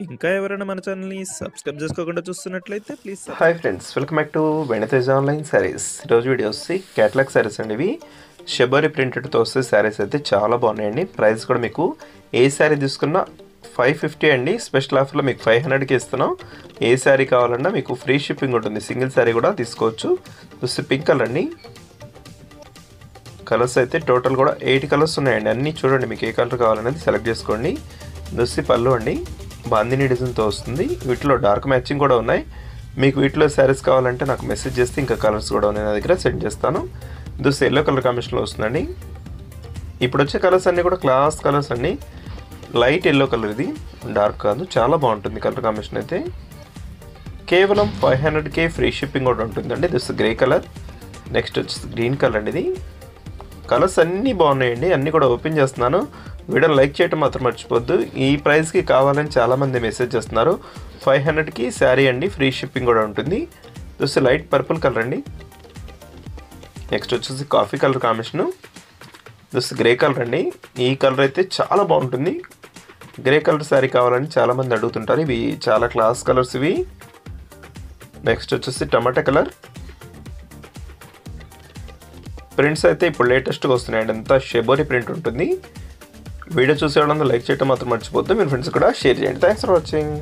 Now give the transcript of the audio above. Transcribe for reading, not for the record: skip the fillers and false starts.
ఇంకా ఎవరైనా మన ఛానల్‌ని సబ్స్క్రైబ్ చేసుకోకుండా చూస్తున్నట్లయితే please hi friends, welcome back to వెనితేజ్ online saris. ఈరోజు వీడియో వచ్చి క్యాటలాగ్ శారీస్ అండి. ఇవి షబరి ప్రింటెడ్తో వస్తే శారీస్ అయితే చాలా బాగున్నాయండి. ప్రైస్ కూడా మీకు ఏ శారీ తీసుకున్నా 550 అండి. స్పెషల్ ఆఫర్లో మీకు 500కి ఇస్తున్నాం. ఏ శారీ కావాలన్నా మీకు ఫ్రీ షిప్పింగ్ ఉంటుంది. సింగిల్ శారీ కూడా తీసుకోవచ్చు. చూస్తే పింక్ కలర్ అండి. కలర్స్ అయితే టోటల్ కూడా 8 కలర్స్ ఉన్నాయండి. అన్నీ చూడండి, మీకు ఏ కలర్ కావాలనేది సెలెక్ట్ చేసుకోండి. చూస్తే పళ్ళు అండి, బాందిని డిజైన్తో వస్తుంది. వీటిలో డార్క్ మ్యాచింగ్ కూడా ఉన్నాయి. మీకు వీటిలో శారీస్ కావాలంటే నాకు మెసేజ్ చేస్తే ఇంకా కలర్స్ కూడా ఉన్నాయి, నా దగ్గర సెండ్ చేస్తాను. చూస్తే ఎల్లో కలర్ కాంబినేషన్లో వస్తుందండి. ఇప్పుడు వచ్చే కలర్స్ అన్నీ కూడా క్లాస్ కలర్స్ అండి. లైట్ ఎల్లో కలర్, ఇది డార్క్ కాదు, చాలా బాగుంటుంది కలర్ కాంబినేషన్ అయితే. కేవలం 500కే ఫ్రీ షిప్పింగ్ కూడా ఉంటుందండి. దిస్ గ్రే కలర్, నెక్స్ట్ వచ్చేసి గ్రీన్ కలర్ అండి. ఇది కలర్స్ అన్నీ బాగున్నాయండి. అన్నీ కూడా ఓపెన్ చేస్తున్నాను. వీడియో లైక్ చేయడం మాత్రం మర్చిపోద్దు. ఈ ప్రైస్కి కావాలని చాలామంది మెసేజ్ చేస్తున్నారు. 500కి శారీ అండి, ఫ్రీ షిప్పింగ్ కూడా ఉంటుంది. చూస్తే లైట్ పర్పుల్ కలర్ అండి. నెక్స్ట్ వచ్చేసి కాఫీ కలర్ కాంబినేషను. చూస్తే గ్రే కలర్ అండి. ఈ కలర్ అయితే చాలా బాగుంటుంది. గ్రే కలర్ శారీ కావాలని చాలామంది అడుగుతుంటారు. ఇవి చాలా క్లాస్ కలర్స్ ఇవి. నెక్స్ట్ వచ్చేసి టమాటా కలర్. ప్రింట్స్ అయితే ఇప్పుడు లేటెస్ట్గా వస్తున్నాయండి. అంతా షెబోరి ప్రింట్ ఉంటుంది. వీడియో చూసేవాళ్ళందరూ లైక్ చేయడం మాత్రం మర్చిపోద్దు. మీ ఫ్రెండ్స్ కూడా షేర్ చేయండి. Thanks for watching.